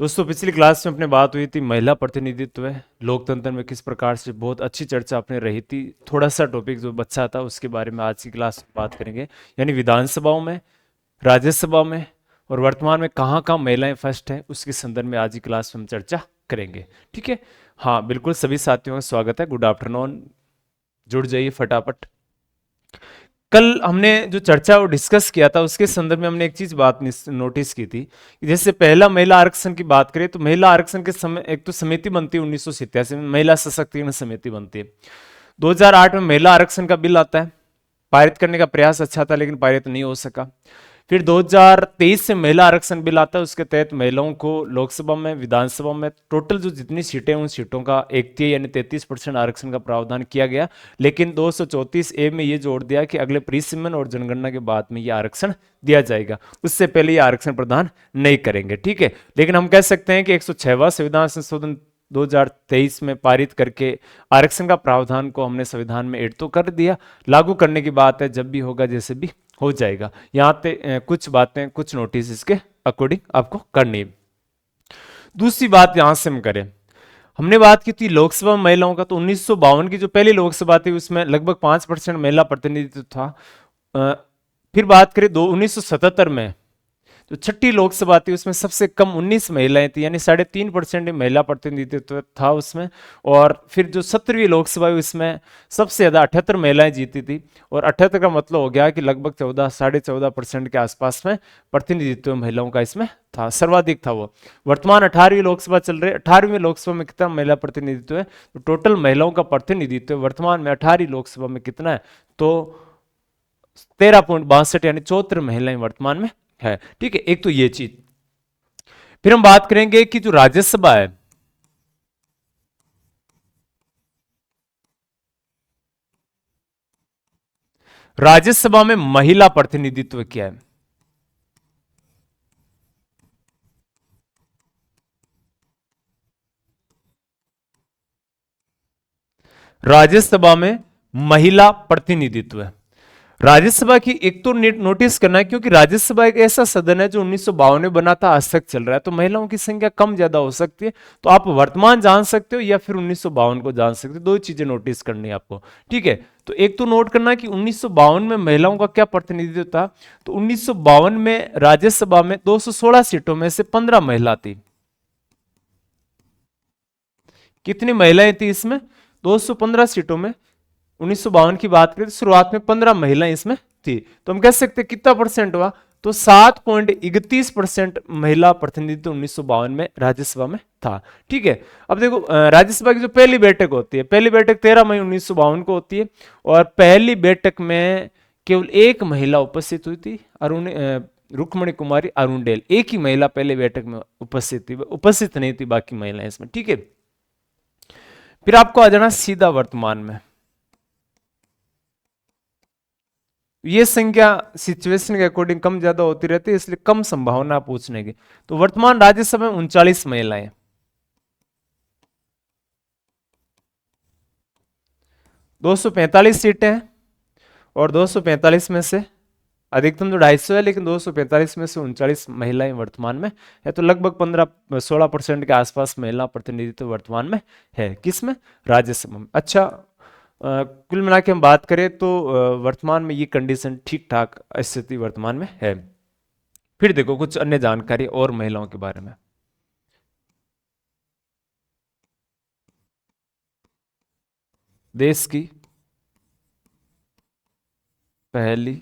दोस्तों पिछली क्लास में अपने बात हुई थी महिला प्रतिनिधित्व है लोकतंत्र में किस प्रकार से, बहुत अच्छी चर्चा अपने रही थी। थोड़ा सा टॉपिक जो बचा था उसके बारे में आज की क्लास में बात करेंगे, यानी विधानसभाओं में, राज्यसभा में और वर्तमान में कहाँ कहाँ महिलाएं फर्स्ट है, उसके संदर्भ में आज की क्लास में हम चर्चा करेंगे। ठीक है, हाँ बिल्कुल, सभी साथियों का स्वागत है, गुड आफ्टरनून। जुड़ जाइए फटाफट। कल हमने जो चर्चा और डिस्कस किया था उसके संदर्भ में हमने एक चीज बात नोटिस की थी कि जैसे पहला महिला आरक्षण की बात करें तो महिला आरक्षण के समय एक तो समिति बनती है, 1987 में महिला सशक्तिकरण समिति बनती है। 2008 में महिला आरक्षण का बिल आता है, पारित करने का प्रयास अच्छा था लेकिन पारित नहीं हो सका। फिर 2023 से महिला आरक्षण बिल आता है, उसके तहत महिलाओं को लोकसभा में, विधानसभा में टोटल जो जितनी सीटें हैं उन सीटों का 1/3 यानी 33% आरक्षण का प्रावधान किया गया। लेकिन 234A में ये जोड़ दिया कि अगले परिसीमन और जनगणना के बाद में ये आरक्षण दिया जाएगा, उससे पहले ये आरक्षण प्रदान नहीं करेंगे। ठीक है, लेकिन हम कह सकते हैं कि 106वां संविधान संशोधन 2023 में पारित करके आरक्षण का प्रावधान को हमने संविधान में ऐड तो कर दिया, लागू करने की बात है, जब भी होगा जैसे भी हो जाएगा। यहाँ पे कुछ बातें, कुछ नोटिस इसके अकॉर्डिंग आपको करनी है। दूसरी बात यहां से हम करें, हमने बात की थी लोकसभा महिलाओं का, तो 1952 की जो पहली लोकसभा थी उसमें लगभग 5% महिला प्रतिनिधित्व था। अ, फिर बात करें 1977 में जो छठी लोकसभा थी उसमें सबसे कम 19 महिलाएं थी, यानी 3.5% महिला प्रतिनिधित्व था उसमें। और फिर जो 17वीं लोकसभा हुई उसमें सबसे ज्यादा 78 महिलाएं जीती थी, और 78 का मतलब हो गया कि लगभग 14.5% के आसपास में प्रतिनिधित्व महिलाओं का इसमें था, सर्वाधिक था वो। वर्तमान 18वीं लोकसभा चल रही है, 18वीं लोकसभा में कितना महिला प्रतिनिधित्व है, तो टोटल महिलाओं का प्रतिनिधित्व वर्तमान में 18वीं लोकसभा में कितना है, तो 13.62 यानी 74 महिलाएं वर्तमान में है। ठीक है, एक तो ये चीज। फिर हम बात करेंगे कि जो राज्यसभा है, राज्यसभा में महिला प्रतिनिधित्व क्या है। राज्यसभा में महिला प्रतिनिधित्व है। राज्यसभा की एक तो नोटिस करना है, क्योंकि राज्यसभा एक ऐसा सदन है जो 1952 में बना था, आज तक चल रहा है, तो महिलाओं की संख्या कम ज्यादा हो सकती है। तो आप वर्तमान जान सकते हो या फिर 1952 को जान सकते हो, दो चीजें नोटिस करनी है आपको। ठीक है, तो एक तो नोट करना कि 1952 में महिलाओं का क्या प्रतिनिधित्व था। तो 1952 में राज्यसभा में 216 सीटों में से 15 महिला थी। कितनी महिलाएं थी इसमें, 215 सीटों में। 1952 की बात करें तो शुरुआत में 15 महिलाएं इसमें थी, तो हम कह सकते हैं कितना परसेंट हुआ, तो 7.31% महिला प्रतिनिधित्व 1952 में राज्यसभा में था। ठीक है, अब देखो राज्यसभा की जो पहली बैठक होती है, पहली बैठक 13 मई 1952 को होती है, और पहली बैठक में केवल एक महिला उपस्थित हुई थी, अरुण रुक्मणी कुमारी अरुणडेल, एक ही महिला पहले बैठक में उपस्थित थी, उपस्थित नहीं थी बाकी महिलाएं इसमें। ठीक है, फिर आपको आ जाना सीधा वर्तमान में। ये संख्या सिचुएशन के अकॉर्डिंग कम ज्यादा होती रहती है, इसलिए कम संभावना पूछने की। तो वर्तमान राज्यसभा में 39 महिलाएं, 245 सीटें हैं, और 245 में से अधिकतम तो 250 है, लेकिन 245 में से 39 महिलाएं वर्तमान में है, तो लगभग 15-16% के आसपास महिला प्रतिनिधित्व वर्तमान में है, किसमें, राज्यसभा में। अच्छा, कुल मिला के हम बात करें तो वर्तमान में ये कंडीशन ठीक ठाक स्थिति वर्तमान में है। फिर देखो कुछ अन्य जानकारी और महिलाओं के बारे में। देश की पहली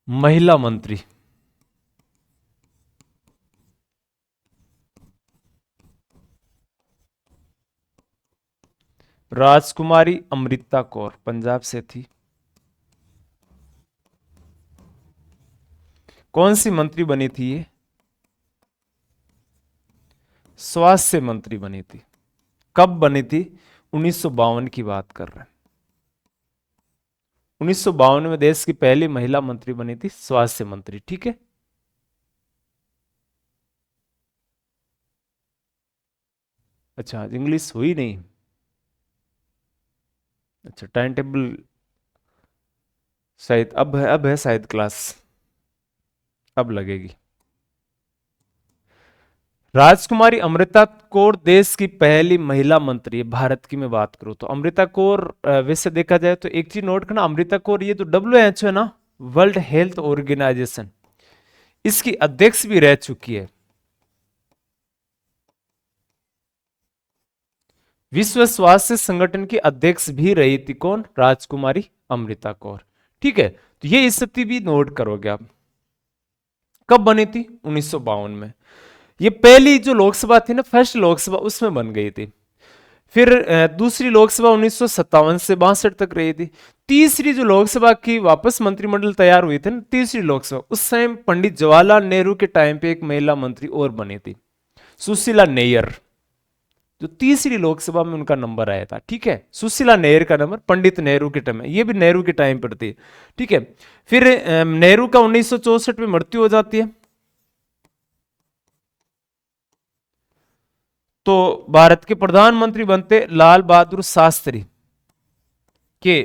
महिला मंत्री, राजकुमारी अमृता कौर, पंजाब से थी। कौन सी मंत्री बनी थी ये, स्वास्थ्य मंत्री बनी थी। कब बनी थी, 1952 की बात कर रहे हैं। 1952 में देश की पहली महिला मंत्री बनी थी, स्वास्थ्य मंत्री। ठीक है, अच्छा इंग्लिश हुई नहीं, अच्छा टाइम टेबल शायद अब है शायद क्लास, अब लगेगी। राजकुमारी अमृता कौर देश की पहली महिला मंत्री है, भारत की मैं बात करूं तो। अमृता कौर वैसे देखा जाए तो एक चीज नोट करना, अमृता कौर ये तो WHO है ना, वर्ल्ड हेल्थ ऑर्गेनाइजेशन, इसकी अध्यक्ष भी रह चुकी है। विश्व स्वास्थ्य संगठन की अध्यक्ष भी रही थी कौन, राजकुमारी अमृता कौर। ठीक है, तो ये स्थिति भी नोट करोगे आप। कब बनी थी, 1952 में। ये पहली जो लोकसभा थी ना, फर्स्ट लोकसभा, उसमें बन गई थी। फिर दूसरी लोकसभा 1957 से 62 तक रही थी। तीसरी जो लोकसभा की वापस मंत्रिमंडल तैयार हुई थी ना, तीसरी लोकसभा, उस टाइम पंडित जवाहरलाल नेहरू के टाइम पे एक महिला मंत्री और बनी थी, सुशीला नैयर, जो तीसरी लोकसभा में उनका नंबर आया था। ठीक है, सुशीला नैयर का नंबर पंडित नेहरू के टाइम में, ये भी नेहरू के टाइम पर थी। ठीक है, फिर नेहरू का 1964 में मृत्यु हो जाती है। तो भारत के प्रधानमंत्री बनते लाल बहादुर शास्त्री के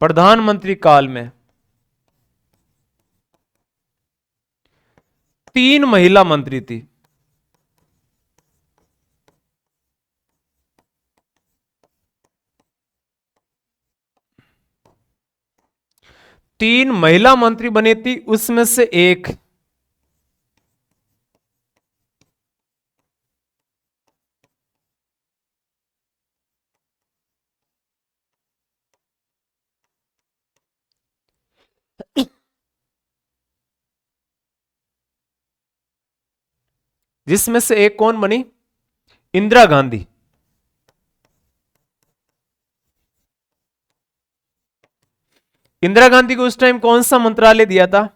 प्रधानमंत्री काल में 3 महिला मंत्री थी। तीन महिला मंत्री बनी थी, उसमें से एक जिसमें से एक कौन बनी, इंदिरा गांधी। इंदिरा गांधी को उस टाइम कौन सा मंत्रालय दिया था,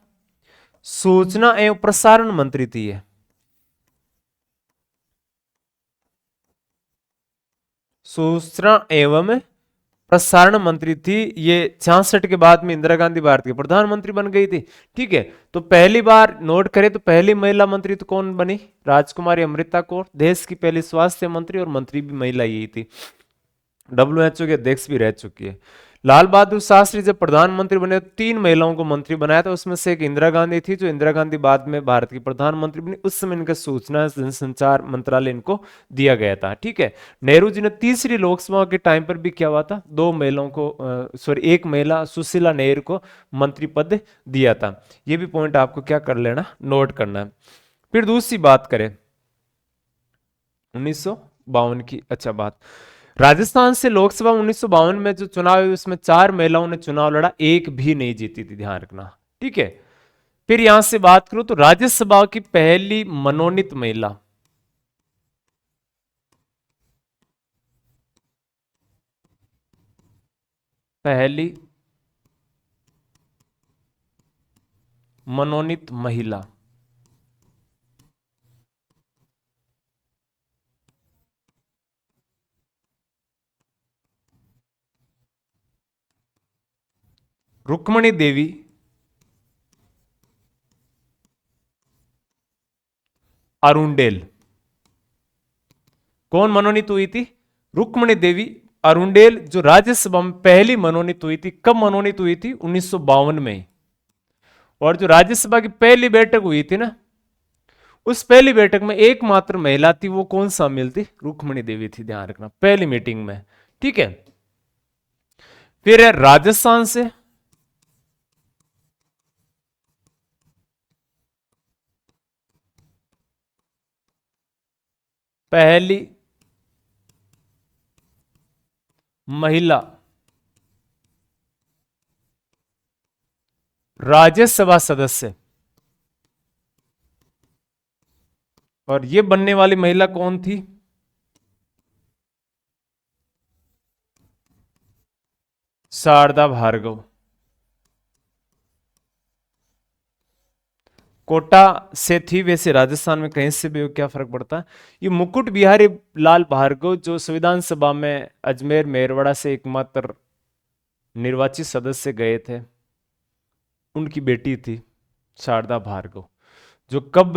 सूचना एवं प्रसारण मंत्री थी ये। सूचना एवं प्रसारण मंत्री थी ये। 66 के बाद में इंदिरा गांधी भारत की प्रधानमंत्री बन गई थी। ठीक है, तो पहली बार नोट करें तो पहली महिला मंत्री तो कौन बनी, राजकुमारी अमृता कौर, देश की पहली स्वास्थ्य मंत्री, और मंत्री भी महिला यही थी। WHO के अध्यक्ष भी रह चुकी है। लाल बहादुर शास्त्री जब प्रधानमंत्री बने तो 3 महिलाओं को मंत्री बनाया था, उसमें से एक इंदिरा गांधी थी, जो इंदिरा गांधी बाद में भारत की प्रधानमंत्री बनी। उस समय इनका सूचना जनसंचार मंत्रालय इनको दिया गया था। ठीक है, नेहरू जी ने तीसरी लोकसभा के टाइम पर भी क्या हुआ था, 2 महिलाओं को सॉरी एक महिला सुशीला नेहरू को मंत्री पद दिया था। ये भी पॉइंट आपको क्या कर लेना, नोट करना है। फिर दूसरी बात करें 1952 की, अच्छा बात, राजस्थान से लोकसभा 1952 में जो चुनाव हुई उसमें 4 महिलाओं ने चुनाव लड़ा, एक भी नहीं जीती थी, ध्यान रखना। ठीक है, फिर यहां से बात करूं तो राज्यसभा की पहली मनोनीत महिला, पहली मनोनीत महिला, रुक्मणी देवी अरुंडेल। कौन मनोनीत हुई थी, रुक्मणी देवी अरुंडेल, जो राज्यसभा में पहली मनोनीत हुई थी। कब मनोनीत हुई थी, 1952 में। और जो राज्यसभा की पहली बैठक हुई थी ना, उस पहली बैठक में एकमात्र महिला थी, वो कौन शामिल थी, रुक्मणी देवी थी, ध्यान रखना, पहली मीटिंग में। ठीक है, फिर है राजस्थान से पहली महिला राज्यसभा सदस्य, और ये बनने वाली महिला कौन थी, शारदा भार्गव। कोटा से थी, वैसे राजस्थान में कहीं से भी हो, क्या फर्क पड़ता है। ये मुकुट बिहारी लाल भार्गव जो संविधान सभा में अजमेर मेरवाड़ा से एकमात्र निर्वाचित सदस्य गए थे, उनकी बेटी थी शारदा भार्गव, जो कब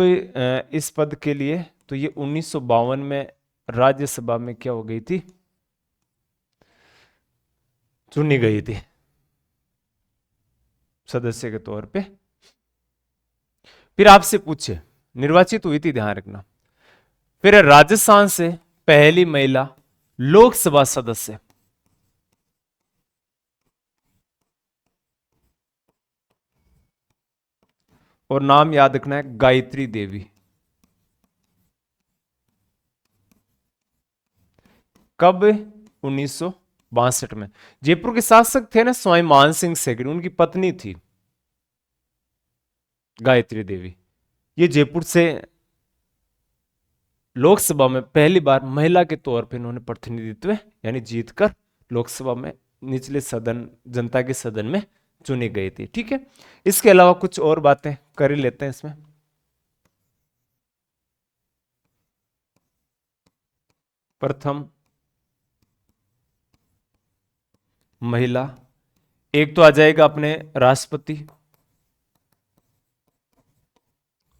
इस पद के लिए, तो ये 1952 में राज्यसभा में क्या हो गई थी, चुनी गई थी। सदस्य के तौर पे। फिर आपसे पूछे निर्वाचित हुई थी, ध्यान रखना। फिर राजस्थान से पहली महिला लोकसभा सदस्य, और नाम याद रखना है गायत्री देवी। कब? 1962 में। जयपुर के शासक थे ना स्वामी मान सिंह सेकंड, उनकी पत्नी थी गायत्री देवी। ये जयपुर से लोकसभा में पहली बार महिला के तौर पे इन्होंने प्रतिनिधित्व यानी जीतकर लोकसभा में निचले सदन, जनता के सदन में चुनी गई थी। ठीक है, इसके अलावा कुछ और बातें कर ही लेते हैं इसमें। प्रथम महिला, एक तो आ जाएगा अपने राष्ट्रपति,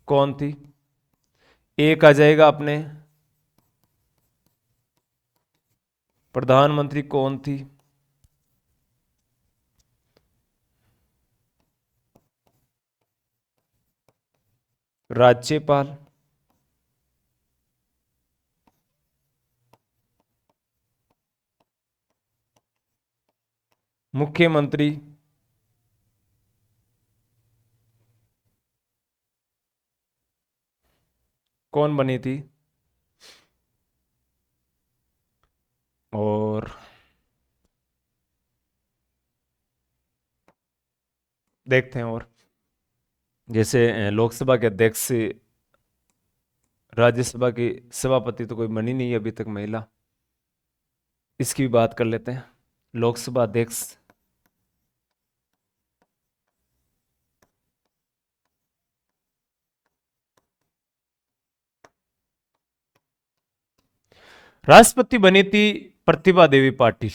कौन थी? एक आ जाएगा अपने प्रधानमंत्री, कौन थी? राज्यपाल। मुख्यमंत्री। कौन बनी थी? और देखते हैं, और जैसे लोकसभा के अध्यक्ष, राज्यसभा की सभापति तो कोई बनी नहीं है अभी तक महिला, इसकी भी बात कर लेते हैं। लोकसभा अध्यक्ष, राष्ट्रपति बनी थी प्रतिभा देवी पाटिल।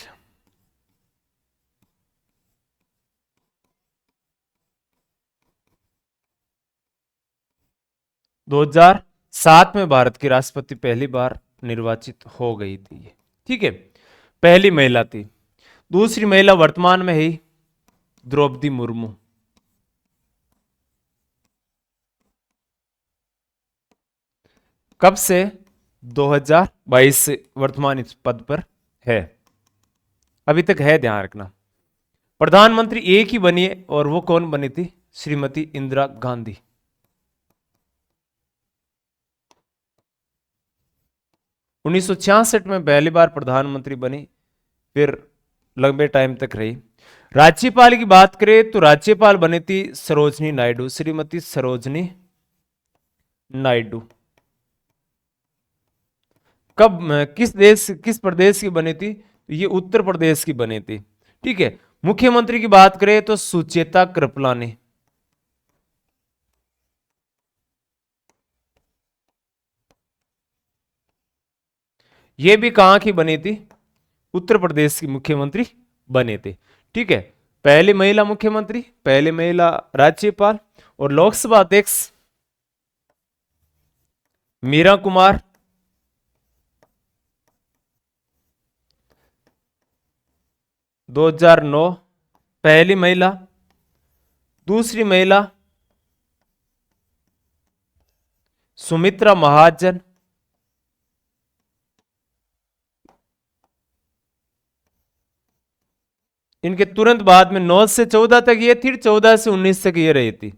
2007 में भारत की राष्ट्रपति पहली बार निर्वाचित हो गई थी ये। ठीक है, पहली महिला थी। दूसरी महिला वर्तमान में है द्रौपदी मुर्मू। कब से? 2022 से वर्तमान इस पद पर है, अभी तक है, ध्यान रखना। प्रधानमंत्री एक ही बनी है, और वो कौन बनी थी? श्रीमती इंदिरा गांधी। उन्नीस में पहली बार प्रधानमंत्री बनी, फिर लंबे टाइम तक रही। राज्यपाल की बात करें तो राज्यपाल बनी थी सरोजनी नायडू, श्रीमती सरोजनी नायडू। कब, किस देश, किस प्रदेश की बनी थी? ये उत्तर प्रदेश की बनी थी। ठीक है, मुख्यमंत्री की बात करें तो सुचेता कृपलानी। ये भी कहां की बनी थी? उत्तर प्रदेश की मुख्यमंत्री बने थे। ठीक है, पहली महिला मुख्यमंत्री, पहली महिला राज्यपाल, और लोकसभा अध्यक्ष मीरा कुमार। 2009 पहली महिला। दूसरी महिला सुमित्रा महाजन। इनके तुरंत बाद में 9 से 14 तक ये थी, 14 से 19 तक ये रही थी।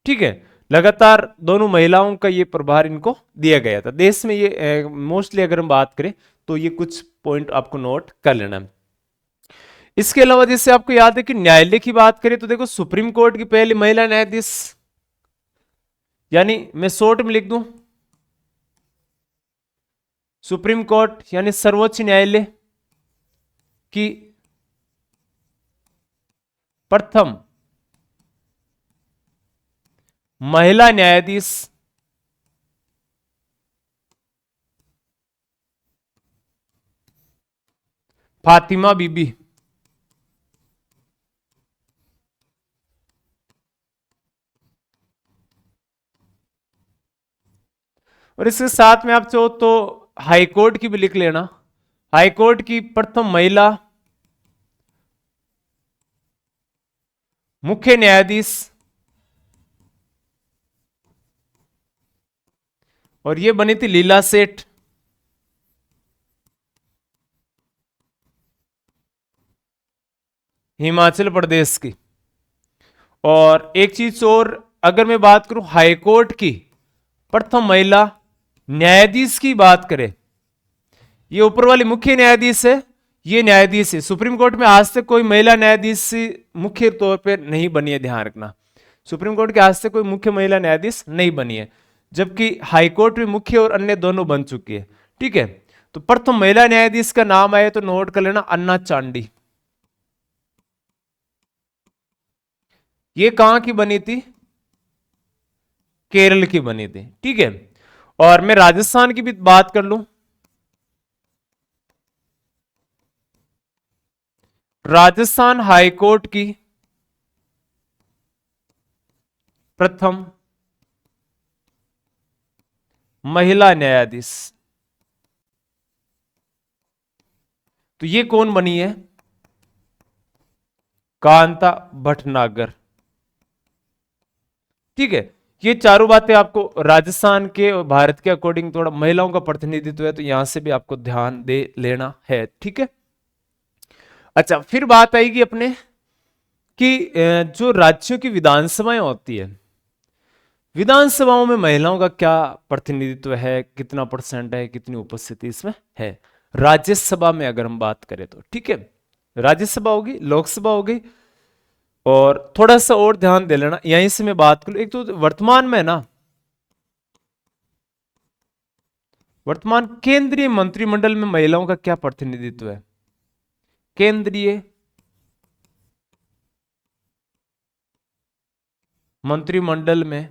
ठीक है, लगातार दोनों महिलाओं का ये प्रभार इनको दिया गया था देश में। ये मोस्टली अगर हम बात करें तो ये कुछ पॉइंट आपको नोट कर लेना है। इसके अलावा जैसे आपको याद है कि न्यायालय की बात करें तो देखो सुप्रीम कोर्ट की पहली महिला न्यायाधीश, यानी मैं शॉर्ट में लिख दूं सुप्रीम कोर्ट यानी सर्वोच्च न्यायालय की प्रथम महिला न्यायाधीश फातिमा बीबी। और इसके साथ में आप चाहो तो हाई कोर्ट की भी लिख लेना। हाई कोर्ट की प्रथम महिला मुख्य न्यायाधीश, और ये बनी थी लीला सेठ। हिमाचल प्रदेश की। और एक चीज और, अगर मैं बात करूं हाई कोर्ट की प्रथम महिला न्यायाधीश की बात करें, ये ऊपर वाली मुख्य न्यायाधीश है, ये न्यायाधीश है। सुप्रीम कोर्ट में आज तक कोई महिला न्यायाधीश मुख्य तौर पर नहीं बनी है, ध्यान रखना। सुप्रीम कोर्ट के आज तक कोई मुख्य महिला न्यायाधीश नहीं बनी है, जबकि हाई कोर्ट में मुख्य और अन्य दोनों बन चुकी है। ठीक है, तो प्रथम महिला न्यायाधीश का नाम आए तो नोट कर लेना, अन्ना चांडी। ये कहां की बनी थी? केरल की बनी थी। ठीक है, और मैं राजस्थान की भी बात कर लूं। राजस्थान हाई कोर्ट की प्रथम महिला न्यायाधीश, तो ये कौन बनी है? कांता भटनागर। ठीक है, ये चारों बातें आपको राजस्थान के और भारत के अकॉर्डिंग थोड़ा महिलाओं का प्रतिनिधित्व है, तो यहां से भी आपको ध्यान दे लेना है। ठीक है, अच्छा, फिर बात आएगी अपने कि जो राज्यों की विधानसभाएं होती है, विधानसभाओं में महिलाओं का क्या प्रतिनिधित्व है, कितना परसेंट है, कितनी उपस्थिति इसमें है? राज्यसभा में अगर हम बात करें तो, ठीक है, राज्यसभा होगी, लोकसभा होगी। और थोड़ा सा और ध्यान दे लेना, यहीं से मैं बात करूं, एक तो वर्तमान में ना, वर्तमान केंद्रीय मंत्रिमंडल में महिलाओं का क्या प्रतिनिधित्व है? केंद्रीय मंत्रिमंडल में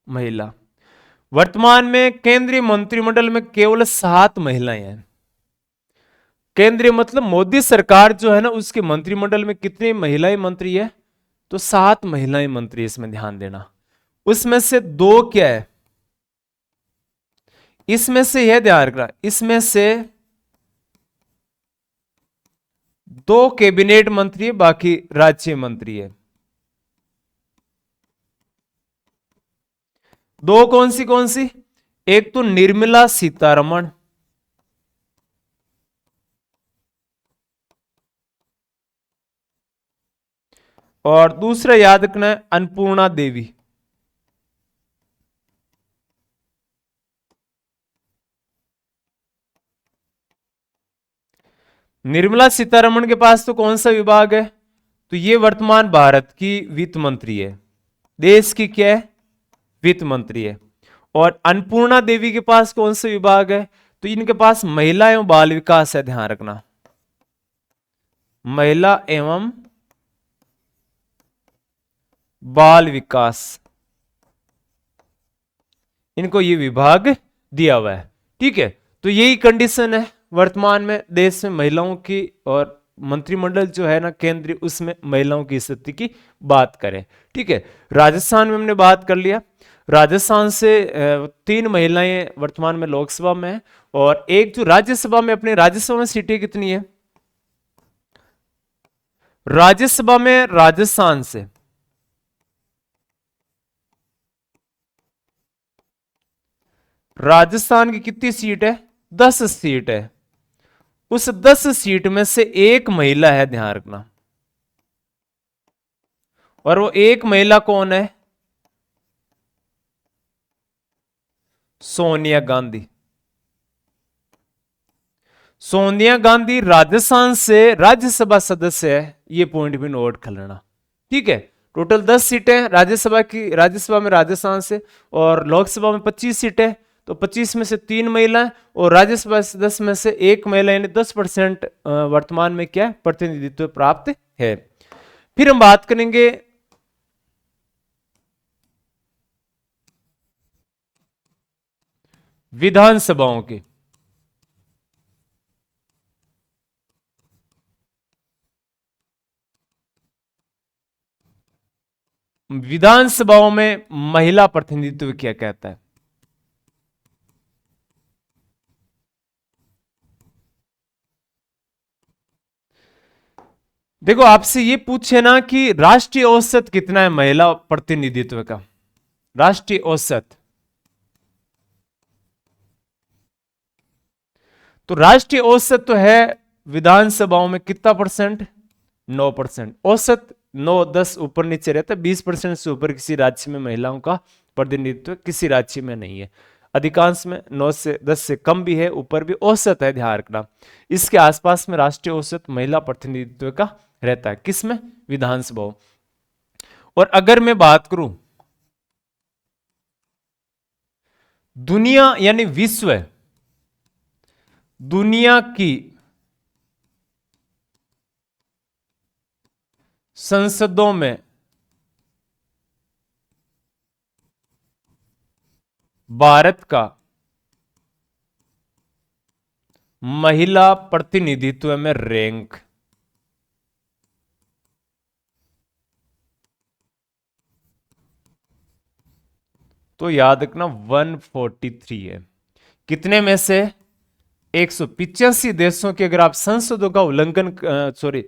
महिला, वर्तमान में केंद्रीय मंत्रिमंडल में केवल 7 महिलाएं हैं। केंद्रीय मतलब मोदी सरकार जो है ना, उसके मंत्रिमंडल में कितनी महिलाएं मंत्री है? तो 7 महिलाएं मंत्री, इसमें ध्यान देना। उसमें से 2 क्या है? इसमें से यह ध्यान रखना, इसमें से 2 कैबिनेट मंत्री है, बाकी राज्य मंत्री है। 2 कौन सी? एक तो निर्मला सीतारमण, और दूसरा याद रखना है अन्नपूर्णा देवी। निर्मला सीतारमण के पास तो कौन सा विभाग है? तो ये वर्तमान भारत की वित्त मंत्री है, देश की क्या है? वित्त मंत्री है। और अन्नपूर्णा देवी के पास कौन सा विभाग है? तो इनके पास महिला एवं बाल विकास है, ध्यान रखना, महिला एवं बाल विकास, इनको ये विभाग दिया हुआ है। ठीक है, तो यही कंडीशन है वर्तमान में देश में महिलाओं की, और मंत्रिमंडल जो है ना केंद्रीय, उसमें महिलाओं की स्थिति की बात करें। ठीक है, राजस्थान में हमने बात कर लिया। राजस्थान से 3 महिलाएं वर्तमान में लोकसभा में है, और एक जो राज्यसभा में, अपने राज्यसभा में सीटें कितनी है? राज्यसभा में राजस्थान से राजस्थान की कितनी सीट है? 10 सीट है। उस 10 सीट में से एक महिला है, ध्यान रखना, और वो एक महिला कौन है? सोनिया गांधी। सोनिया गांधी राजस्थान से राज्यसभा सदस्य है, ये पॉइंट भी नोट कर लेना। ठीक है, टोटल 10 सीटें राज्यसभा की, राज्यसभा में राजस्थान से, और लोकसभा में 25 सीटें, तो 25 में से 3 महिलाएं, और राज्यसभा सदस्य में से 1 महिला, यानी 10% वर्तमान में क्या है? प्रतिनिधित्व प्राप्त है। फिर हम बात करेंगे विधानसभाओं की। विधानसभाओं में महिला प्रतिनिधित्व क्या कहता है? देखो आपसे ये पूछे ना कि राष्ट्रीय औसत कितना है महिला प्रतिनिधित्व का, राष्ट्रीय औसत, तो राष्ट्रीय औसत तो है विधानसभाओं में कितना परसेंट, 9%। औसत 9-10 ऊपर नीचे रहता है, 20% से ऊपर किसी राज्य में महिलाओं का प्रतिनिधित्व किसी राज्य में नहीं है। अधिकांश में 9 से 10 से कम भी है, ऊपर भी, औसत है, ध्यान रखना। इसके आसपास में राष्ट्रीय औसत महिला प्रतिनिधित्व का रहता है, किसमें, विधानसभाओं। और अगर मैं बात करूं दुनिया यानी विश्व, दुनिया की संसदों में भारत का महिला प्रतिनिधित्व में रैंक, तो याद रखना 143 है। कितने में से, 185 देशों के अगर आप संसदों का उल्लंघन, सॉरी,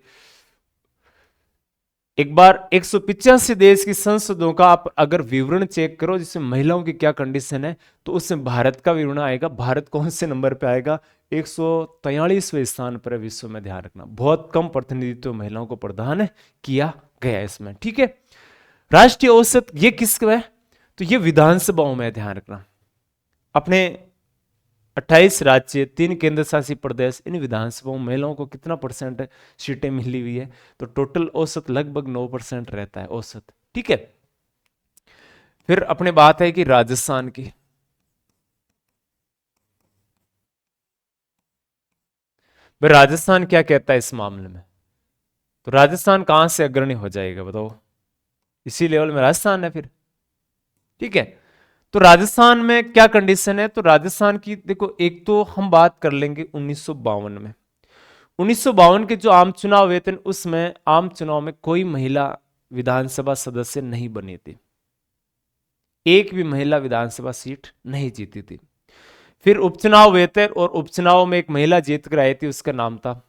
एक बार 185 देश की संसदों का आप अगर विवरण चेक करो जिसमें महिलाओं की क्या कंडीशन है, तो उसमें भारत का विवरण आएगा। भारत कौन से नंबर पे आएगा, 143वें स्थान पर है विश्व में, ध्यान रखना। बहुत कम प्रतिनिधित्व महिलाओं को प्रदान किया गया इसमें, ठीक है। राष्ट्रीय औसत ये किसका है, तो ये विधानसभाओं में, ध्यान रखना। अपने 28 राज्य, 3 केंद्र शासित प्रदेश, इन विधानसभाओं में महिलाओं को कितना परसेंट सीटें मिली हुई है, तो टोटल औसत लगभग 9% रहता है औसत, ठीक है। फिर अपने बात है कि राजस्थान की, भाई राजस्थान क्या कहता है इस मामले में, तो राजस्थान कहां से अग्रणी हो जाएगा बताओ, इसी लेवल में राजस्थान है फिर, ठीक है। तो राजस्थान में क्या कंडीशन है, तो राजस्थान की देखो, एक तो हम बात कर लेंगे 1952 में, 1952 के जो आम चुनाव हुए थे उसमें आम चुनाव में कोई महिला विधानसभा सदस्य नहीं बनी थी, एक भी महिला विधानसभा सीट नहीं जीती थी। फिर उपचुनाव हुए थे और उपचुनाव में एक महिला जीत कर आई थी, उसका नाम था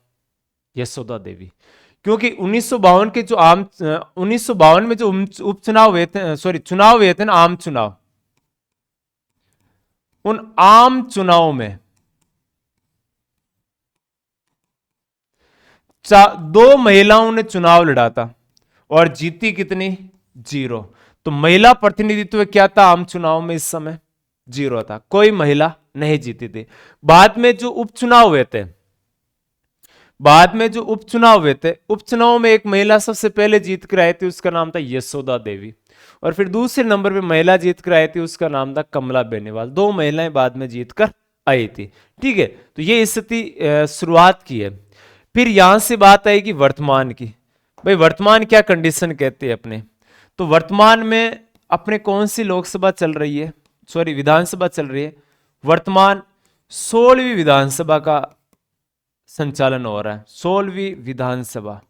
यशोदा देवी। क्योंकि 1952 के जो 1952 में जो उपचुनाव हुए थे, सॉरी चुनाव हुए थे ना, आम चुनाव, उन आम चुनाव में दो महिलाओं ने चुनाव लड़ा था और जीती कितनी, 0। तो महिला प्रतिनिधित्व क्या था आम चुनाव में, इस समय 0 था, कोई महिला नहीं जीती थी। बाद में जो उपचुनाव हुए थे, बाद में जो उपचुनाव हुए थे, उपचुनाव में एक महिला सबसे पहले जीत कर आई थी, उसका नाम था यशोदा देवी। और फिर दूसरे नंबर पे महिला जीत कर आई थी, उसका नाम था कमला बेनीवाल। दो महिलाएं बाद में जीत कर आई थी, ठीक है। तो ये स्थिति शुरुआत की है। फिर यहां से बात आएगी वर्तमान की, भाई वर्तमान क्या कंडीशन कहते हैं अपने, तो वर्तमान में अपने कौन सी लोकसभा चल रही है, सॉरी विधानसभा चल रही है, वर्तमान 16वीं विधानसभा का संचालन हो रहा है, 16वीं विधानसभा।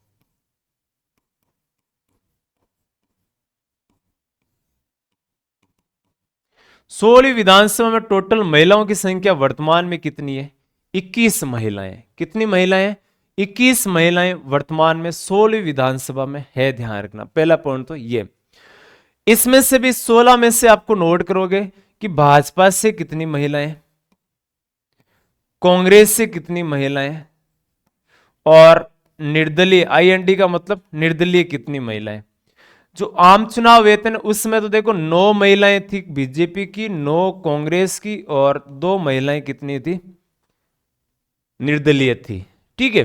सोलहवीं विधानसभा में टोटल महिलाओं की संख्या वर्तमान में कितनी है, 21 महिलाएं। कितनी महिलाएं, 21 महिलाएं वर्तमान में 16वीं विधानसभा में है, ध्यान रखना। पहला पॉइंट तो ये, इसमें से भी 16 में से आपको नोट करोगे कि भाजपा से कितनी महिलाएं, कांग्रेस से कितनी महिलाएं, और निर्दलीय, आईएनडी का मतलब निर्दलीय कितनी महिलाएं। जो आम चुनाव हुए थे उसमें तो देखो 9 महिलाएं थी बीजेपी की, 9 कांग्रेस की, और 2 महिलाएं कितनी थी, निर्दलीय थी, ठीक है।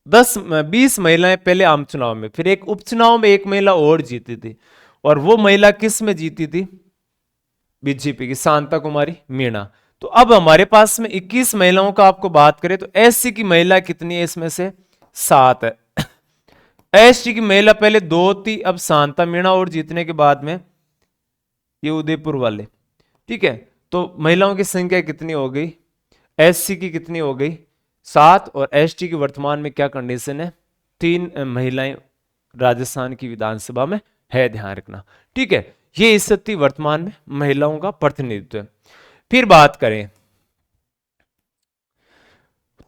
20 महिलाएं पहले आम चुनाव में, फिर एक उपचुनाव में एक महिला और जीती थी, और वो महिला किस में जीती थी, बीजेपी की शांता कुमारी मीणा। तो अब हमारे पास में 21 महिलाओं का आपको बात करें तो एससी की महिला कितनी है, इसमें से 7 है। एसटी की महिला पहले 2 थी, अब शांता मीणा और जीतने के बाद में ये उदयपुर वाले, ठीक है। तो महिलाओं की संख्या कितनी हो गई, एससी की कितनी हो गई, 7, और एसटी की वर्तमान में क्या कंडीशन है, 3 महिलाएं राजस्थान की विधानसभा में है, ध्यान रखना, ठीक है। ये स्थिति वर्तमान में महिलाओं का प्रतिनिधित्व है। फिर बात करें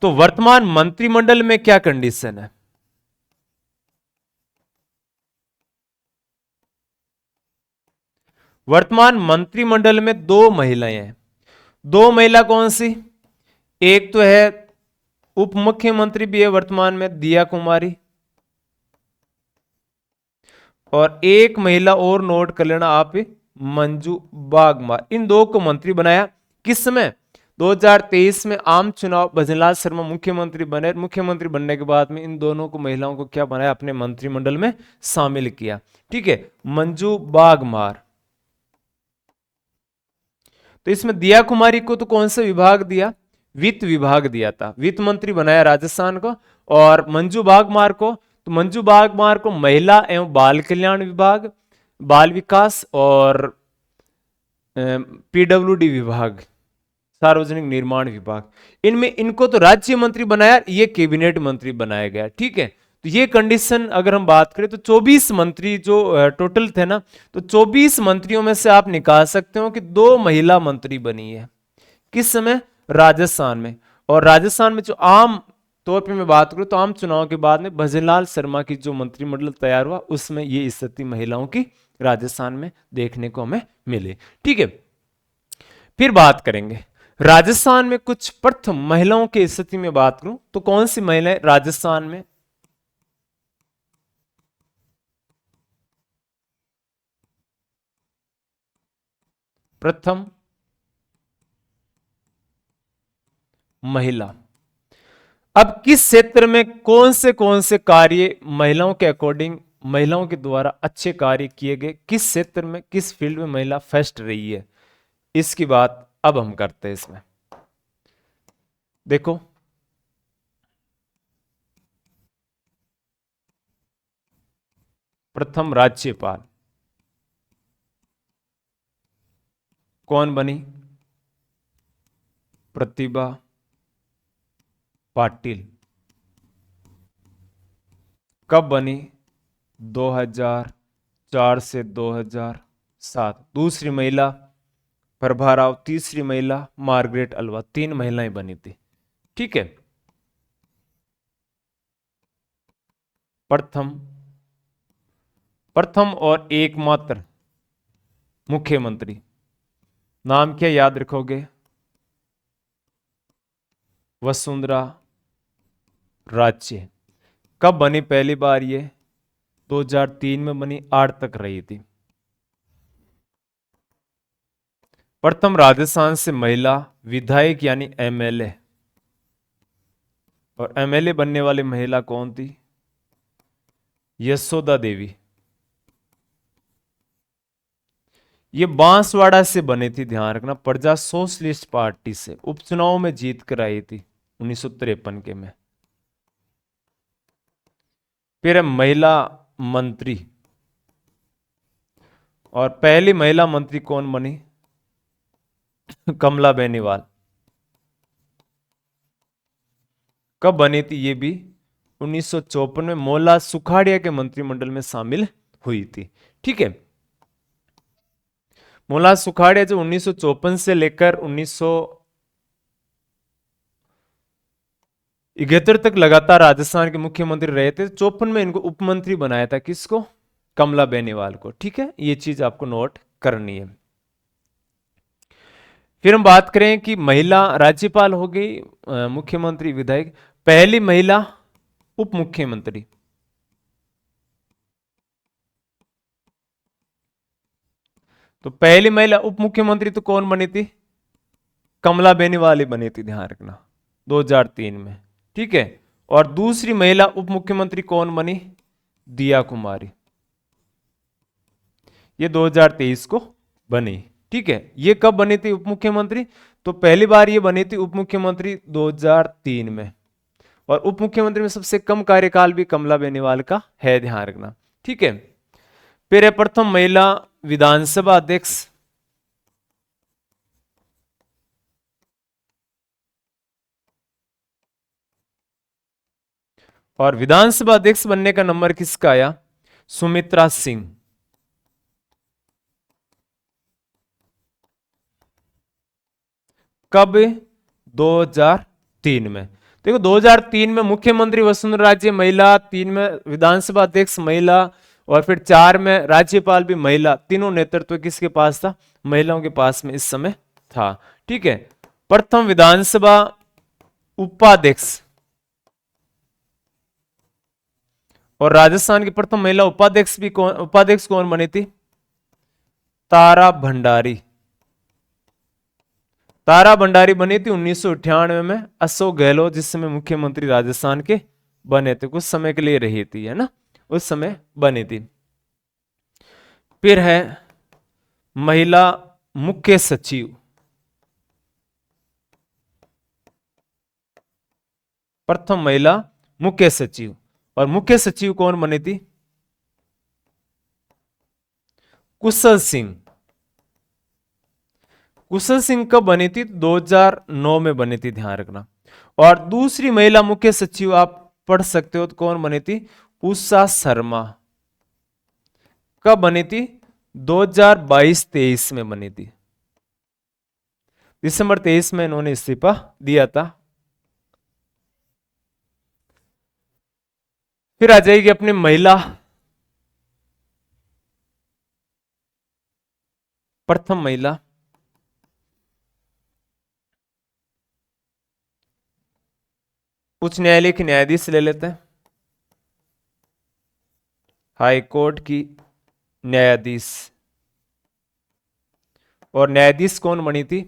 तो वर्तमान मंत्रिमंडल में क्या कंडीशन है, वर्तमान मंत्रिमंडल में दो महिलाएं हैं। दो महिला कौन सी? एक तो है उप मुख्यमंत्री भी है वर्तमान में, दिया कुमारी, और एक महिला और नोट कर लेना आप, मंजू बागमार। इन दो को मंत्री बनाया। किस समय? 2023 में आम चुनाव, भजनलाल शर्मा मुख्यमंत्री बने। मुख्यमंत्री बनने के बाद में इन दोनों को, महिलाओं को क्या बनाया? अपने मंत्रिमंडल में शामिल किया। ठीक है, मंजू बागमार। तो इसमें दिया कुमारी को तो कौन सा विभाग दिया? वित्त विभाग दिया था, वित्त मंत्री बनाया राजस्थान को। और मंजू बागमार को, तो मंजू बागमार को महिला एवं बाल कल्याण विभाग, बाल विकास और पीडब्ल्यूडी विभाग, सार्वजनिक निर्माण विभाग, इनमें इनको तो राज्य मंत्री बनाया, ये कैबिनेट मंत्री बनाया गया। ठीक है, तो ये कंडीशन अगर हम बात करें तो 24 मंत्री जो टोटल थे ना, तो 24 मंत्रियों में से आप निकाल सकते हो कि दो महिला मंत्री बनी है। किस समय? राजस्थान में। और राजस्थान में जो आम तौर पे मैं बात करूं तो आम चुनाव के बाद में भजनलाल शर्मा की जो मंत्रिमंडल तैयार हुआ उसमें ये स्थिति महिलाओं की राजस्थान में देखने को हमें मिली। ठीक है, फिर बात करेंगे राजस्थान में कुछ प्रथम महिलाओं की स्थिति में बात करूं तो कौन सी महिलाएं राजस्थान में? प्रथम महिला। अब किस क्षेत्र में कौन से कार्य महिलाओं के अकॉर्डिंग, महिलाओं के द्वारा अच्छे कार्य किए गए, किस क्षेत्र में, किस फील्ड में महिला फर्स्ट रही है, इसकी बात अब हम करते हैं। इसमें देखो, प्रथम राज्यपाल कौन बनी? प्रतिभा पाटिल। कब बनी? 2004 से 2007। दूसरी महिला प्रभा राव, तीसरी महिला मार्गरेट अल्वा, तीन महिलाएं बनी थी। ठीक है, प्रथम, प्रथम और एकमात्र मुख्यमंत्री, नाम क्या याद रखोगे? वसुंधरा राजे। कब बनी पहली बार? ये 2003 में बनी, 8 तक रही थी। प्रथम राजस्थान से महिला विधायक यानी एमएलए, और एमएलए बनने वाली महिला कौन थी? यशोदा देवी। ये बांसवाड़ा से बनी थी, ध्यान रखना, प्रजा सोशलिस्ट पार्टी से उपचुनाव में जीत कर आई थी 1953 के में। फिर महिला मंत्री, और पहली महिला मंत्री कौन बनी? कमला बेनीवाल। कब बनी थी ये भी? 1954 में मोला सुखाड़िया के मंत्रिमंडल में शामिल हुई थी। ठीक है, मोला सुखाड़िया जो 1954 से लेकर 1971 तक लगातार राजस्थान के मुख्यमंत्री रहे थे। 54 में इनको उपमंत्री बनाया था, किसको? कमला बेनीवाल को। ठीक है, ये चीज आपको नोट करनी है। फिर हम बात करें कि महिला राज्यपाल हो गई, मुख्यमंत्री, विधायक, पहली महिला उप मुख्यमंत्री, तो पहली महिला उप मुख्यमंत्री तो कौन बनी थी? कमला बेनीवाल ही बनी थी, ध्यान रखना, 2003 में। ठीक है, और दूसरी महिला उप मुख्यमंत्री कौन बनी? दिया कुमारी, ये 2023 को बनी। ठीक है, ये कब बनी थी उप मुख्यमंत्री? तो पहली बार ये बनी थी उप मुख्यमंत्री 2003 में, और उप मुख्यमंत्री में सबसे कम कार्यकाल भी कमला बेनीवाल का है, ध्यान रखना। ठीक है, फिर है प्रथम महिला विधानसभा अध्यक्ष, और विधानसभा अध्यक्ष बनने का नंबर किसका आया? सुमित्रा सिंह। कब? 2003 में। देखो, 2003 में मुख्यमंत्री वसुंधरा राजे महिला, 3 में विधानसभा अध्यक्ष महिला, और फिर 4 में राज्यपाल भी महिला, तीनों नेतृत्व किसके पास था? महिलाओं के पास में इस समय था। ठीक है, प्रथम विधानसभा उपाध्यक्ष और राजस्थान की प्रथम महिला उपाध्यक्ष कौन बनी थी? तारा भंडारी। तारा भंडारी बनी थी 1998 में। अशोक गहलोत जिस समय मुख्यमंत्री राजस्थान के बने थे, कुछ समय के लिए रही थी, है ना, उस समय बनी थी। फिर है महिला मुख्य सचिव। प्रथम महिला मुख्य सचिव, और मुख्य सचिव कौन बनी थी? कुशल सिंह। कुशल सिंह कब बनी थी? 2009 में बनी थी, ध्यान रखना। और दूसरी महिला मुख्य सचिव आप पढ़ सकते हो तो कौन बनी थी? उषा शर्मा। कब बनी थी? 2022-23 में बनी थी। दिसंबर 23 में इन्होंने इस्तीफा दिया था। फिर आ जाएगी अपनी महिला प्रथम महिला उच्च न्यायालय की न्यायाधीश ले लेते हैं, हाई कोर्ट की न्यायाधीश। और न्यायाधीश कौन बनी थी?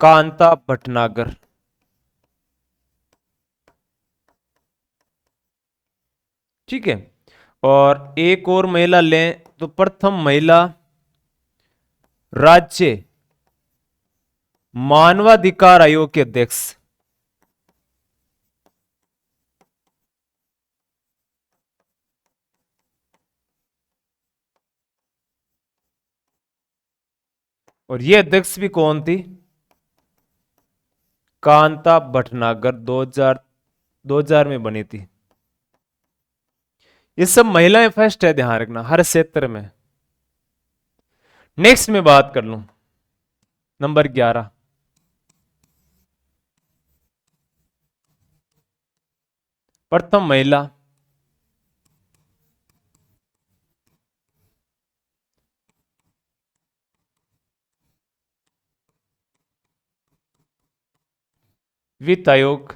कांता भटनागर। ठीक है, और एक और महिला लें तो प्रथम महिला राज्य मानवाधिकार आयोग के अध्यक्ष। और ये अध्यक्ष भी कौन थी? कांता भटनागर। 2000 में बनी थी। ये सब महिलाएं फर्स्ट है, ध्यान रखना, हर क्षेत्र में। नेक्स्ट में बात कर लूं, नंबर 11, प्रथम महिला वित्त आयोग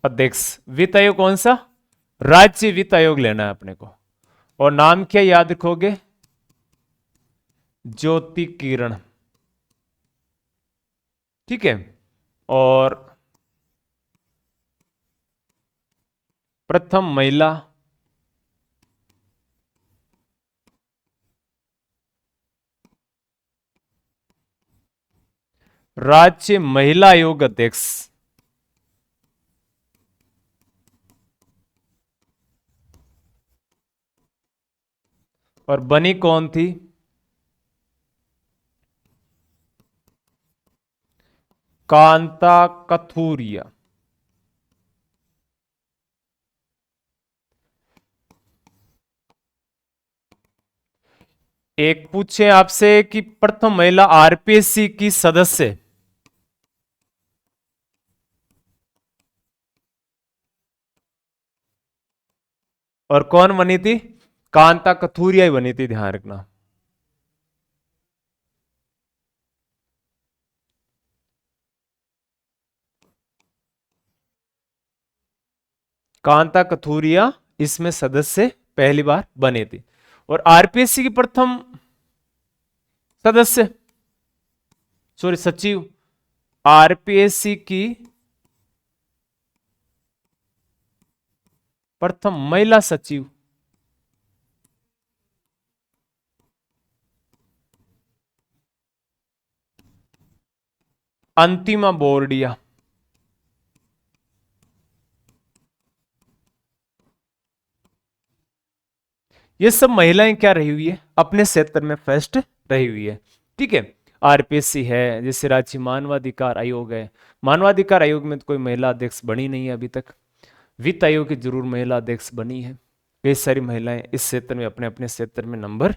अध्यक्ष। वित्त आयोग कौन सा? राज्य वित्त आयोग लेना है अपने को। और नाम क्या याद रखोगे? ज्योति किरण। ठीक है, और प्रथम महिला राज्य महिला आयोग अध्यक्ष। और बनी कौन थी? कांता कथूरिया। एक पूछे आपसे कि प्रथम महिला आरपीएससी की सदस्य, और कौन बनी थी? कांता कथूरिया ही बनी थी, ध्यान रखना। कांता कथूरिया इसमें सदस्य पहली बार बने थे। और आरपीएससी की प्रथम सदस्य, सॉरी सचिव, आरपीएससी की प्रथम महिला सचिव अंतिमा बोर्डिया। ये सब महिलाएं क्या रही हुई है? अपने क्षेत्र में फर्स्ट रही हुई है। ठीक है, आरपीएससी है, जैसे राज्य मानवाधिकार आयोग है। मानवाधिकार आयोग में तो कोई महिला अध्यक्ष बनी नहीं है अभी तक। वित्त आयोग की जरूर महिला अध्यक्ष बनी है। कई सारी महिलाएं इस क्षेत्र में अपने अपने क्षेत्र में नंबर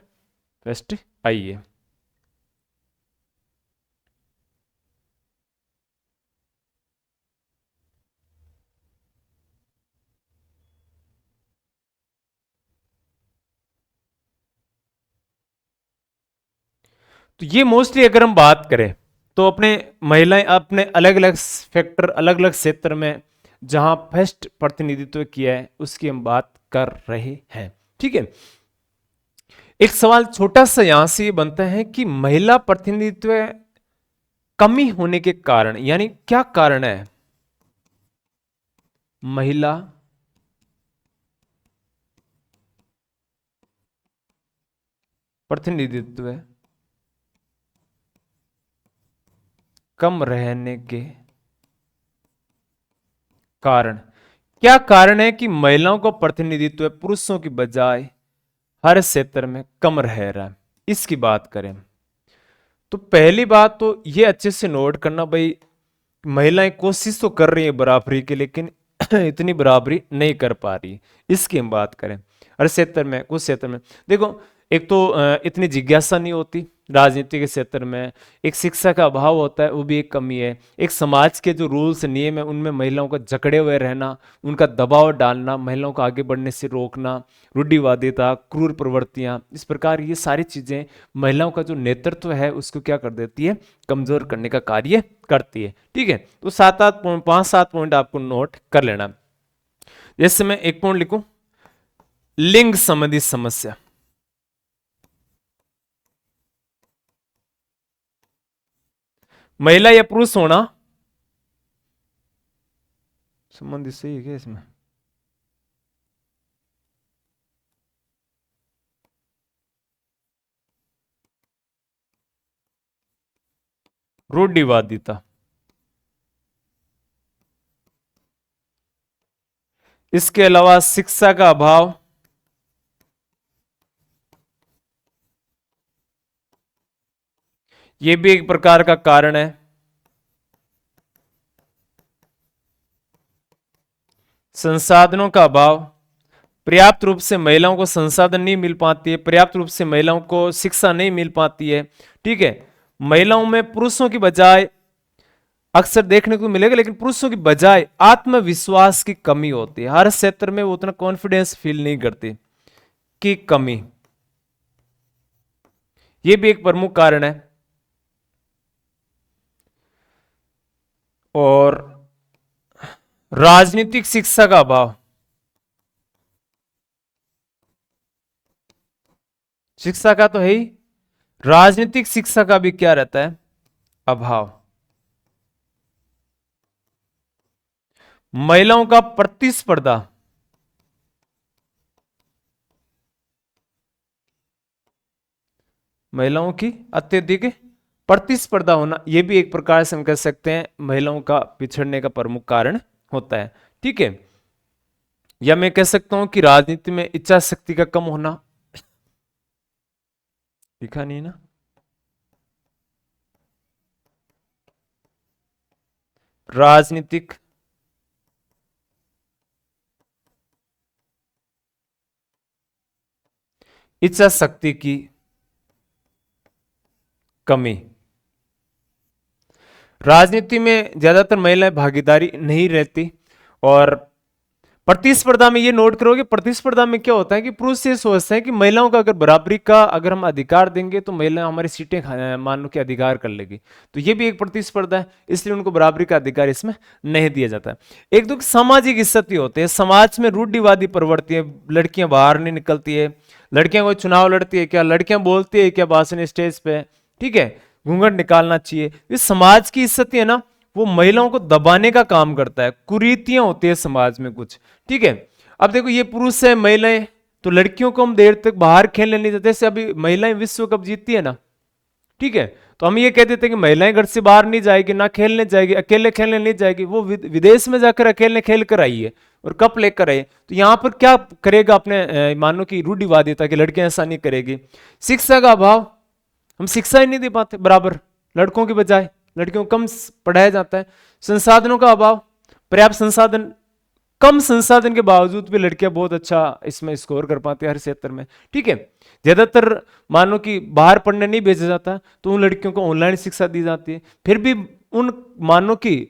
फर्स्ट आई है। तो ये मोस्टली अगर हम बात करें तो अपने महिलाएं अपने अलग अलग फैक्टर, अलग अलग क्षेत्र में जहां फर्स्ट प्रतिनिधित्व किया है उसकी हम बात कर रहे हैं। ठीक है, एक सवाल छोटा सा यहां से ये बनता है कि महिला प्रतिनिधित्व कमी होने के कारण, यानी क्या कारण है महिला प्रतिनिधित्व कम रहने के कारण? क्या कारण है कि महिलाओं का प्रतिनिधित्व पुरुषों की बजाय हर क्षेत्र में कम रह रहा है, इसकी बात करें तो पहली बात तो ये अच्छे से नोट करना भाई, महिलाएं कोशिश तो कर रही है बराबरी की, लेकिन इतनी बराबरी नहीं कर पा रही, इसकी हम बात करें। हर क्षेत्र में, कुछ क्षेत्र में देखो, एक तो इतनी जिज्ञासा नहीं होती राजनीति के क्षेत्र में, एक शिक्षा का अभाव होता है, वो भी एक कमी है। एक समाज के जो रूल्स नियम है उनमें महिलाओं का जकड़े हुए रहना, उनका दबाव डालना, महिलाओं को आगे बढ़ने से रोकना, रूढ़िवादिता, क्रूर प्रवृत्तियां, इस प्रकार ये सारी चीजें महिलाओं का जो नेतृत्व है उसको क्या कर देती है, कमजोर करने का कार्य करती है। ठीक है, तो 5-7 पॉइंट आपको नोट कर लेना। जैसे मैं एक पॉइंट लिखूं, लिंग संबंधी समस्या। महिला या पुरुष होना संबंधित सही है क्या इसमें? रूढ़िवादिता, इसके अलावा शिक्षा का अभाव, यह भी एक प्रकार का कारण है। संसाधनों का अभाव, पर्याप्त रूप से महिलाओं को संसाधन नहीं मिल पाती है, पर्याप्त रूप से महिलाओं को शिक्षा नहीं मिल पाती है। ठीक है, महिलाओं में पुरुषों की बजाय अक्सर देखने को मिलेगा, लेकिन पुरुषों की बजाय आत्मविश्वास की कमी होती है, हर क्षेत्र में वो उतना कॉन्फिडेंस फील नहीं करती, की कमी, ये भी एक प्रमुख कारण है। और राजनीतिक शिक्षा का अभाव, शिक्षा का तो है ही, राजनीतिक शिक्षा का भी क्या रहता है, अभाव। महिलाओं का प्रतिस्पर्धा, महिलाओं की अत्यधिक प्रतिस्पर्धा होना, यह भी एक प्रकार से हम कह सकते हैं महिलाओं का पिछड़ने का प्रमुख कारण होता है। ठीक है, या मैं कह सकता हूं कि राजनीति में इच्छा शक्ति का कम होना, लिखा नहीं ना, राजनीतिक इच्छा शक्ति की कमी, राजनीति में ज्यादातर महिलाएं भागीदारी नहीं रहती। और प्रतिस्पर्धा में ये नोट करोगे, प्रतिस्पर्धा में क्या होता है कि पुरुष ये सोचते हैं कि महिलाओं का अगर बराबरी का अगर हम अधिकार देंगे तो महिला हमारी सीटें मान लो कि अधिकार कर लेगी, तो ये भी एक प्रतिस्पर्धा है, इसलिए उनको बराबरी का अधिकार इसमें नहीं दिया जाता है। एक दो सामाजिक स्थिति होते हैं, समाज में रूढ़िवादी प्रवृत्ति है, लड़कियां बाहर नहीं निकलती है, लड़कियां कोई चुनाव लड़ती है क्या, लड़कियां बोलती है क्या भाषण स्टेज पे, ठीक है, घूंघट निकालना चाहिए, ये समाज की स्थिति है ना, वो महिलाओं को दबाने का काम करता है, कुरीतियां होती है समाज में कुछ। ठीक है, अब देखो ये पुरुष है, महिलाएं, तो लड़कियों को हम देर तक बाहर खेलने नहीं देते, जैसे अभी महिलाएं विश्व कप जीतती है ना, ठीक है, तो हम ये कह देते हैं कि महिलाएं घर से बाहर नहीं जाएगी, ना खेलने जाएगी, अकेले खेलने नहीं जाएगी, वो विदेश में जाकर अकेले खेल कर आई है और कप लेकर आई, तो यहां पर क्या करेगा, अपने मानो की रूढ़िवादिता की लड़कियां ऐसा नहीं करेगी। शिक्षा का अभाव, हम शिक्षा ही नहीं दे पाते बराबर, लड़कों के बजाय लड़कियों को कम पढ़ाया जाता है। संसाधनों का अभाव, पर्याप्त संसाधन, कम संसाधन के बावजूद भी लड़कियां बहुत अच्छा इसमें स्कोर कर पाती है हर क्षेत्र में। ठीक है, ज्यादातर मानो कि बाहर पढ़ने नहीं भेजा जाता, तो उन लड़कियों को ऑनलाइन शिक्षा दी जाती है, फिर भी उन मानो कि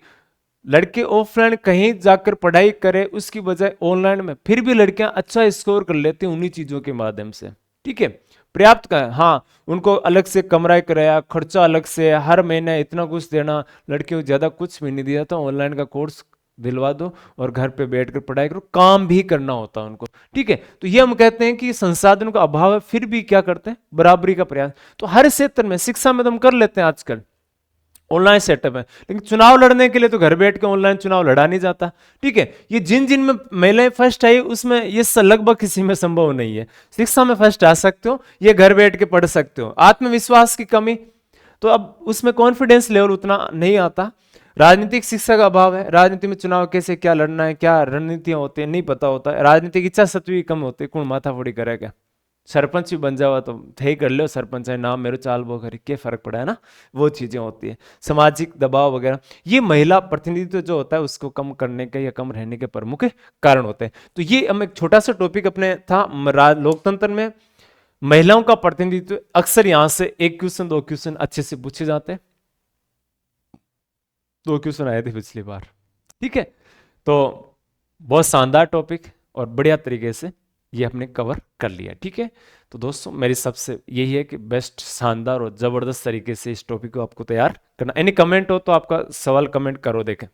लड़के ऑफलाइन कहीं जाकर पढ़ाई करें उसकी बजाय ऑनलाइन में, फिर भी लड़कियां अच्छा स्कोर कर लेती हैं उन्हीं चीजों के माध्यम से। ठीक है, पर्याप्त का है। हाँ, उनको अलग से कमरा किराया, खर्चा अलग से, हर महीने इतना कुछ देना, लड़कियों को ज्यादा कुछ भी नहीं दिया था, ऑनलाइन का कोर्स दिलवा दो और घर पे बैठ कर पढ़ाई करो, काम भी करना होता है उनको। ठीक है, तो ये हम कहते हैं कि संसाधनों का अभाव है, फिर भी क्या करते हैं, बराबरी का प्रयास। तो हर क्षेत्र में, शिक्षा में तो हम कर लेते हैं आजकल, ऑनलाइन सेटअप है, लेकिन चुनाव लड़ने के लिए तो घर बैठ के ऑनलाइन चुनाव लड़ा नहीं जाता। ठीक है, ये जिन जिन में महिलाएं फर्स्ट आई उसमें ये लगभग किसी में संभव नहीं है। शिक्षा में फर्स्ट आ सकते हो, ये घर बैठ के पढ़ सकते हो। आत्मविश्वास की कमी, तो अब उसमें कॉन्फिडेंस लेवल उतना नहीं आता। राजनीतिक शिक्षा का अभाव है, राजनीति में चुनाव कैसे क्या लड़ना है, क्या रणनीतियां होती है नहीं पता होता है। राजनीतिक इच्छा शक्ति की कम होती है, कौन माथा फोड़ी करेगा, सरपंच भी बन जाओ तो थे कर लो, सरपंच है नाम मेरे चाल बो करी, क्या फर्क पड़ा है ना, वो चीजें होती है। सामाजिक दबाव वगैरह, ये महिला प्रतिनिधित्व जो होता है उसको कम करने के या कम रहने के प्रमुख कारण होते हैं। तो ये हम एक छोटा सा टॉपिक अपने था लोकतंत्र में महिलाओं का प्रतिनिधित्व। अक्सर यहां से एक क्वेश्चन दो क्वेश्चन अच्छे से पूछे जाते हैं, 2 क्वेश्चन आए थे पिछली बार। ठीक है, तो बहुत शानदार टॉपिक और बढ़िया तरीके से ये हमने कवर कर लिया। ठीक है, तो दोस्तों मेरी सबसे यही है कि बेस्ट, शानदार और जबरदस्त तरीके से इस टॉपिक को आपको तैयार करना। एनी कमेंट हो तो आपका सवाल कमेंट करो, देखें।